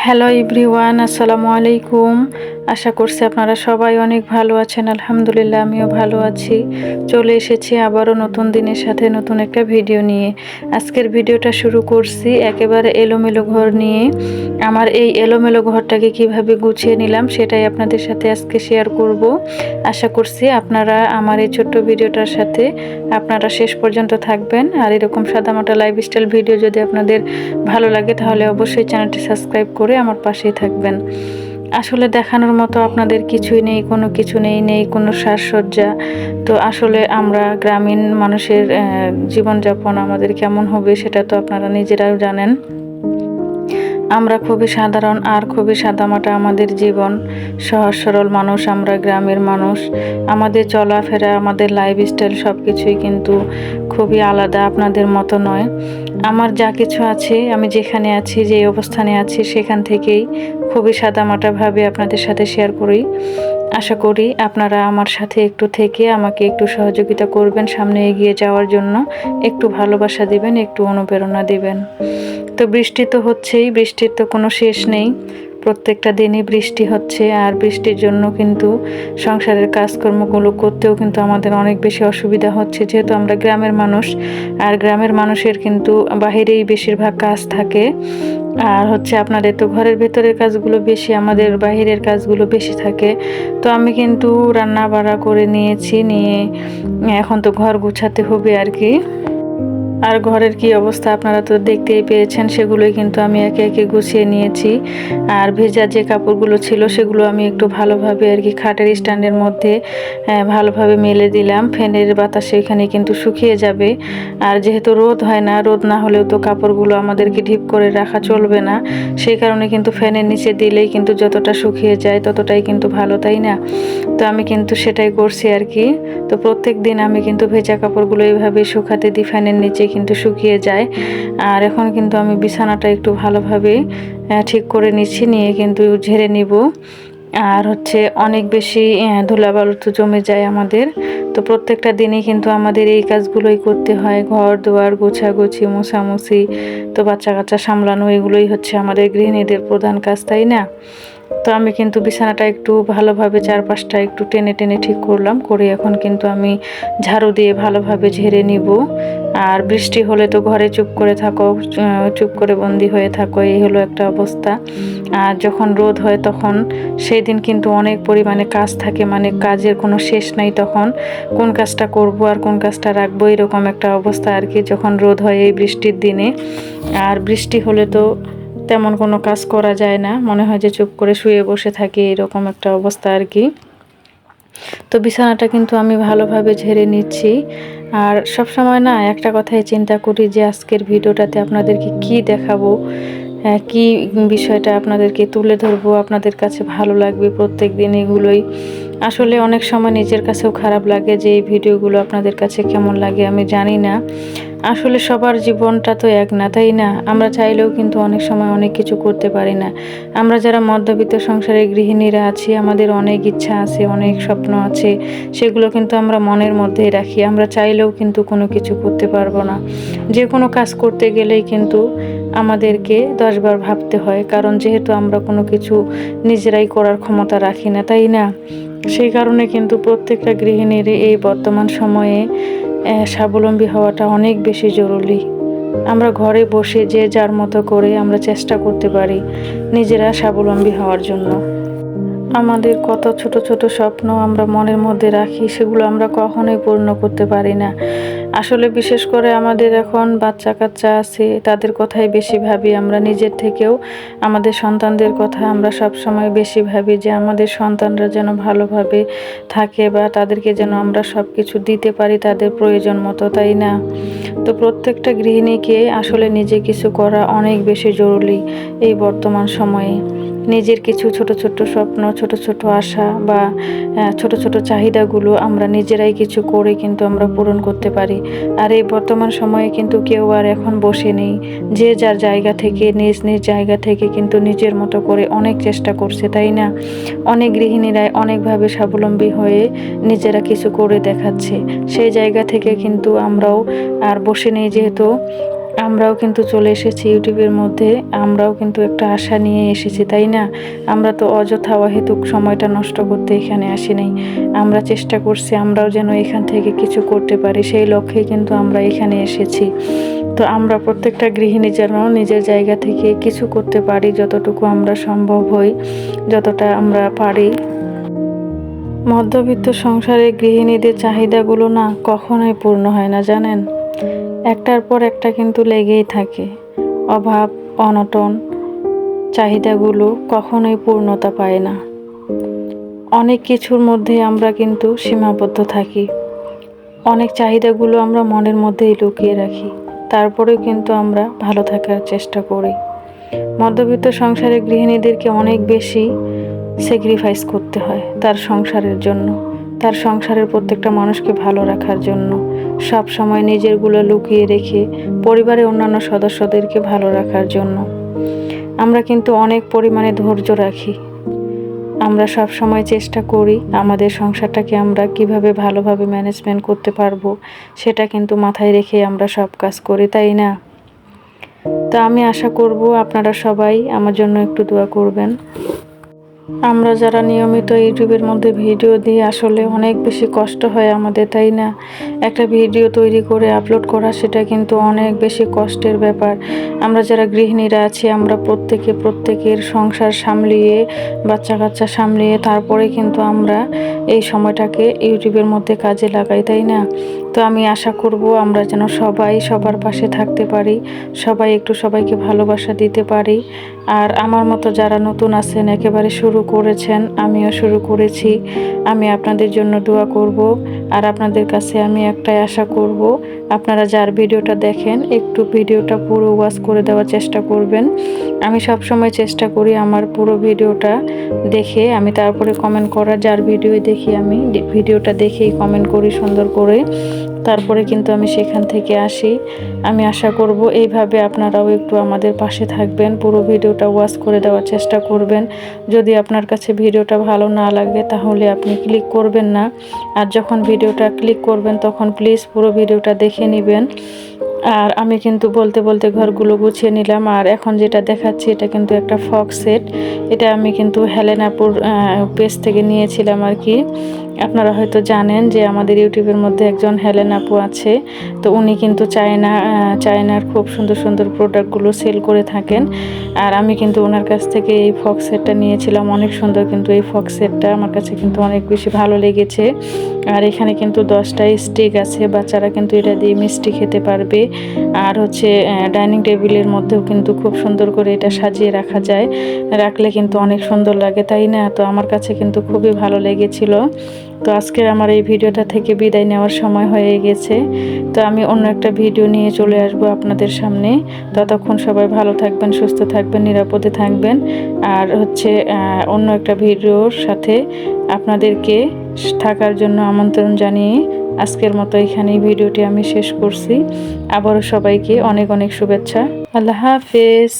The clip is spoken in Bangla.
হ্যালো এভরিওয়ান, আসসালামু আলাইকুম। আশা করছি আপনারা সবাই অনেক ভালো আছেন। আলহামদুলিল্লাহ, আমিও ভালো আছি। চলে এসেছি আবারও নতুন দিনের সাথে নতুন একটা ভিডিও নিয়ে। আজকের ভিডিওটা শুরু করছি একেবারে এলোমেলো ঘর নিয়ে। আমার এই এলোমেলো ঘরটাকে কিভাবে গুছিয়ে নিলাম সেটাই আপনাদের সাথে আজকে শেয়ার করব। আশা করছি আপনারা আমার এই ছোট্ট ভিডিওটার সাথে আপনারা শেষ পর্যন্ত থাকবেন। আর এরকম সাদামাটা লাইফস্টাইল ভিডিও যদি আপনাদের ভালো লাগে তাহলে অবশ্যই চ্যানেলটি সাবস্ক্রাইব করে আমার পাশেই থাকবেন। আসলে দেখানোর মতো আপনাদের কিছুই নেই, কোনো কিছু নেই কোনো সাজসজ্জা। তো আসলে আমরা গ্রামীণ মানুষের জীবনযাপন আমাদের কেমন হবে সেটা তো আপনারা নিজেরাও জানেন। আমরা খুবই সাধারণ আর খুবই সাদামাটা আমাদের জীবন। সহজ সরল মানুষ, আমরা গ্রামের মানুষ। আমাদের চলাফেরা, আমাদের লাইফস্টাইল সব কিছুই কিন্তু খুবই আলাদা, আপনাদের মতো নয়। আমার যা কিছু আছে, আমি যেখানে আছি, যে অবস্থানে আছি, সেখান থেকেই খুবই সাদামাটাভাবে আপনাদের সাথে শেয়ার করি। আশা করি আপনারা আমার সাথে একটু থেকে আমাকে একটু সহযোগিতা করবেন, সামনে এগিয়ে যাওয়ার জন্য একটু ভালোবাসা দিবেন, একটু অনুপ্রেরণা দিবেন। তো বৃষ্টি তো হচ্ছেই, বৃষ্টির তো কোনো শেষ নেই। প্রত্যেকটা দিনই বৃষ্টি হচ্ছে, আর বৃষ্টির জন্য কিন্তু সংসারের কাজকর্মগুলো করতেও কিন্তু আমাদের অনেক বেশি অসুবিধা হচ্ছে, যেহেতু আমরা গ্রামের মানুষ। আর গ্রামের মানুষের কিন্তু বাহিরেই বেশিরভাগ কাজ থাকে। আর হচ্ছে আপনাদের তো ঘরের ভেতরের কাজগুলো বেশি, আমাদের বাহিরের কাজগুলো বেশি থাকে। তো আমি কিন্তু রান্না বাড়া করে নিয়ে এখন তো ঘর গুছাতে হবে আর কি। আর ঘরের কি অবস্থা আপনারা তো দেখতেই পেয়েছেন, সেগুলোই কিন্তু আমি একে একে গুছিয়ে নিয়েছি। আর ভেজা যে কাপড়গুলো ছিল সেগুলো আমি একটু ভালোভাবে আর কি খাটের স্ট্যান্ডের মধ্যে ভালোভাবে মেলে দিলাম। ফ্যানের বাতাসে এখানে কিন্তু শুকিয়ে যাবে। আর যেহেতু রোদ হয় না, রোদ না হলেও তো কাপড়গুলো আমাদেরকে ঢিপ করে রাখা চলবে না। সেই কারণে কিন্তু ফ্যানের নিচে দিলেই কিন্তু যতটা শুকিয়ে যায় ততটাই কিন্তু ভালো, তাই না? তো আমি কিন্তু সেটাই করছি আর কি। তো প্রত্যেক দিন আমি কিন্তু ভেজা কাপড়গুলো এইভাবে শুকাতে দিই, ফ্যানের নিচে কিন্তু শুকিয়ে যায়। আর এখন কিন্তু আমি বিছানাটা একটু ভালোভাবে ঠিক করে নিয়ে কিন্তু ঝেড়ে নিব। আর হচ্ছে অনেক বেশি ধুলাবালু তো জমে যায় আমাদের। তো প্রত্যেকটা দিনই কিন্তু আমাদের এই কাজগুলোই করতে হয়, ঘর দুয়ার গোছাগুছি, মোছামুছি, তো বাচ্চা কাচ্চা সামলানো, এগুলোই হচ্ছে আমাদের গৃহিণীদের প্রধান কাজ, তাই না? তো আমি কিন্তু বিছানাটা একটু ভালোভাবে চারপাশটা একটু টেনে টেনে ঠিক করলাম, করে এখন কিন্তু আমি ঝাড়ু দিয়ে ভালোভাবে ঝেড়ে নিব। আর বৃষ্টি হলে তো ঘরে চুপ করে থাকো, চুপ করে বন্দি হয়ে থাকো, এই হলো একটা অবস্থা। আর যখন রোদ হয় তখন সেই দিন কিন্তু অনেক পরিমাণে কাজ থাকে, মানে কাজের কোনো শেষ নাই। তখন কোন কাজটা করব আর কোন কাজটা রাখবো, এরকম একটা অবস্থা আর কি, যখন রোদ হয় এই বৃষ্টির দিনে। আর বৃষ্টি হলে তো তেমন কোনো কাজ করা যায় না, মনে হয় যে চুপ করে শুয়ে বসে থাকি, এরকম একটা অবস্থা আর কি। তো বিছানাটা কিন্তু আমি ভালোভাবে ঝেড়ে নিচ্ছি। আর সব সময় না একটা কথাই চিন্তা করি যে আজকের ভিডিওটাতে আপনাদেরকে কি দেখাবো, কি বিষয়টা আপনাদেরকে তুলে ধরবো, আপনাদের কাছে ভালো লাগবে প্রত্যেক দিন এগুলোই। আসলে অনেক সময় নিজের কাছেও খারাপ লাগে যে এই ভিডিওগুলো আপনাদের কাছে কেমন লাগে আমি জানি না। আসলে সবার জীবনটা তো এক না, তাই না? আমরা চাইলেও কিন্তু অনেক সময় অনেক কিছু করতে পারি না। আমরা যারা মধ্যবিত্ত সংসারের গৃহিণীরা আছি, আমাদের অনেক ইচ্ছা আছে, অনেক স্বপ্ন আছে, সেগুলো কিন্তু আমরা মনের মধ্যেই রাখি। আমরা চাইলেও কিন্তু কোনো কিছু করতে পারবো না। যে কোনো কাজ করতে গেলেই কিন্তু আমাদেরকে 10 বার ভাবতে হয়, কারণ যেহেতু আমরা কোনো কিছু নিজেরাই করার ক্ষমতা রাখি না, তাই না? সেই কারণে কিন্তু প্রত্যেকটা গৃহিণীর এই বর্তমান সময়ে স্বাবলম্বী হওয়াটা অনেক বেশি জরুরি। আমরা ঘরে বসে যে যার মতো করে আমরা চেষ্টা করতে পারি নিজেরা স্বাবলম্বী হওয়ার জন্য। আমাদের কত ছোট ছোট স্বপ্ন আমরা মনের মধ্যে রাখি, সেগুলো আমরা কখনোই পূর্ণ করতে পারি না। আসলে বিশেষ করে আমাদের এখন বাচ্চা কাচ্চা আছে, তাদের কথাই বেশি ভাবি আমরা, নিজের থেকেও আমাদের সন্তানদের কথা আমরা সব সময় বেশি ভাবি, যে আমাদের সন্তানরা যেন ভালোভাবে থাকে বা তাদেরকে যেন আমরা সব কিছু দিতে পারি তাদের প্রয়োজন মতো, তাই না? তো প্রত্যেকটা গৃহিণীকে আসলে নিজে কিছু করা অনেক বেশি জরুরি এই বর্তমান সময়ে। নিজের কিছু ছোট ছোট স্বপ্ন, ছোট ছোট আশা বা ছোট ছোট চাহিদাগুলো আমরা নিজেরাই কিছু করে কিন্তু আমরা পূরণ করতে পারি। আর এই বর্তমান সময়ে কিন্তু কেউ আর এখন বসে নেই, যে যার জায়গা থেকে নিজ নিজ জায়গা থেকে কিন্তু নিজের মতো করে অনেক চেষ্টা করছে, তাই না? অনেক গৃহিণীরাই অনেকভাবে স্বাবলম্বী হয়ে নিজেরা কিছু করে দেখাচ্ছে। সেই জায়গা থেকে কিন্তু আমরাও আর বসে নেই, যেহেতু আমরাও কিন্তু চলে এসেছি ইউটিউবের মধ্যে, আমরাও কিন্তু একটা আশা নিয়ে এসেছি, তাই না? আমরা তো অযথা অহেতুক সময়টা নষ্ট করতে এখানে আসি নাই। আমরা চেষ্টা করছি আমরাও যেন এখান থেকে কিছু করতে পারি, সেই লক্ষ্যেই কিন্তু আমরা এখানে এসেছি। তো আমরা প্রত্যেকটা গৃহিণী যেন নিজের জায়গা থেকে কিছু করতে পারি, যতটুকু আমরা সম্ভব হই, যতটা আমরা পারি। মধ্যবিত্ত সংসারে গৃহিণীদের চাহিদাগুলো না কখনোই পূর্ণ হয় না, জানেন? একটার পর একটা কিন্তু লেগেই থাকে। অভাব, অনটন, চাহিদাগুলো কখনোই পূর্ণতা পায় না। অনেক কিছুর মধ্যে আমরা কিন্তু সীমাবদ্ধ থাকি। অনেক চাহিদাগুলো আমরা মনের মধ্যেই লুকিয়ে রাখি, তারপরেও কিন্তু আমরা ভালো থাকার চেষ্টা করি। মধ্যবিত্ত সংসারে গৃহিণীদেরকে অনেক বেশি স্যাক্রিফাইস করতে হয় তার সংসারের জন্য, তার সংসারের প্রত্যেকটা মানুষকে ভালো রাখার জন্য। সব সময় নিজেরগুলো লুকিয়ে রেখে পরিবারের অন্যান্য সদস্যদেরকে ভালো রাখার জন্য আমরা কিন্তু অনেক পরিমাণে ধৈর্য রাখি। আমরা সব সময় চেষ্টা করি আমাদের সংসারটাকে আমরা কিভাবে ভালোভাবে ম্যানেজমেন্ট করতে পারবো, সেটা কিন্তু মাথায় রেখে আমরা সব কাজ করি, তাই না? তো আমি আশা করব আপনারা সবাই আমার জন্য একটু দোয়া করবেন। আমরা যারা নিয়মিত ইউটিউবের মধ্যে ভিডিও দিই, আসলে অনেক বেশি কষ্ট হয় আমাদের, তাই না? একটা ভিডিও তৈরি করে আপলোড করা, সেটা কিন্তু অনেক বেশি কষ্টের ব্যাপার। আমরা যারা গৃহিণীরা আছি, আমরা প্রত্যেকের সংসার সামলিয়ে, বাচ্চা কাচ্চা সামলিয়ে তারপরে কিন্তু আমরা এই সময়টাকে ইউটিউবের মধ্যে কাজে লাগাই, তাই না? তো আমি আশা করব আমরা যেন সবাই সবার পাশে থাকতে পারি, সবাই একটু সবাইকে ভালোবাসা দিতে পারি। আর আমার মতো যারা নতুন আছেন, একেবারে শুরু করেছেন, আমিও শুরু করেছি, আমি আপনাদের জন্য দোয়া করব। আর আপনাদের কাছে আমি একটাই আশা করব, আপনারা যার ভিডিওটা দেখেন একটু ভিডিওটা পুরো ওয়াচ করে দেওয়ার চেষ্টা করবেন। আমি সব সময় চেষ্টা করি আমার পুরো ভিডিওটা দেখে আমি তারপরে কমেন্ট করার, যার ভিডিও দেখি আমি ভিডিওটা দেখেই কমেন্ট করি সুন্দর করে, তারপরে কিন্তু আমি সেখান থেকে আসি। আমি আশা করব এইভাবে আপনারাও একটু আমাদের পাশে থাকবেন, পুরো ভিডিওটা ওয়াচ করে দেওয়ার চেষ্টা করবেন। যদি আপনার কাছে ভিডিওটা ভালো না লাগে তাহলে আপনি ক্লিক করবেন না, আর যখন ভিডিওটা ক্লিক করবেন তখন প্লিজ পুরো ভিডিওটা দেখে নেবেন। আর আমি কিন্তু বলতে বলতে ঘরগুলো গুছিয়ে নিলাম। আর এখন যেটা দেখাচ্ছি এটা কিন্তু একটা ফক সেট, এটা আমি কিন্তু হেলেনাপুর পেজ থেকে নিয়েছিলাম আর কি। আপনারা হয়তো জানেন যে আমাদের ইউটিউবের মধ্যে একজন হেলেন আপু আছে, তো উনি কিন্তু চায়নার খুব সুন্দর সুন্দর প্রোডাক্টগুলো সেল করে থাকেন। আর আমি কিন্তু ওনার কাছ থেকে এই ফক সেটটা নিয়েছিলাম, অনেক সুন্দর কিন্তু এই ফক সেটটা আমার কাছে কিন্তু অনেক বেশি ভালো লেগেছে। আর এখানে কিন্তু 10টা স্টিক আছে, বাচ্চারা কিন্তু এটা দিয়ে মিষ্টি খেতে পারবে। আর হচ্ছে ডাইনিং টেবিলের মধ্যেও কিন্তু খুব সুন্দর করে এটা সাজিয়ে রাখা যায়, রাখলে কিন্তু অনেক সুন্দর লাগে, তাই না? তো আমার কাছে কিন্তু খুবই ভালো লেগেছিল। তো আজকের আমার এই ভিডিওটা থেকে বিদায় নেওয়ার সময় হয়ে গেছে। তো আমি অন্য একটা ভিডিও নিয়ে চলে আসবো আপনাদের সামনে। ততক্ষণ সবাই ভালো থাকবেন, সুস্থ থাকবেন, নিরাপদে থাকবেন। আর হচ্ছে অন্য একটা ভিডিওর সাথে আপনাদেরকে থাকার জন্য আমন্ত্রণ জানিয়ে আজকের মতো এখানেই ভিডিওটি আমি শেষ করছি। আবারও সবাইকে অনেক অনেক শুভেচ্ছা। আল্লাহ হাফেজ।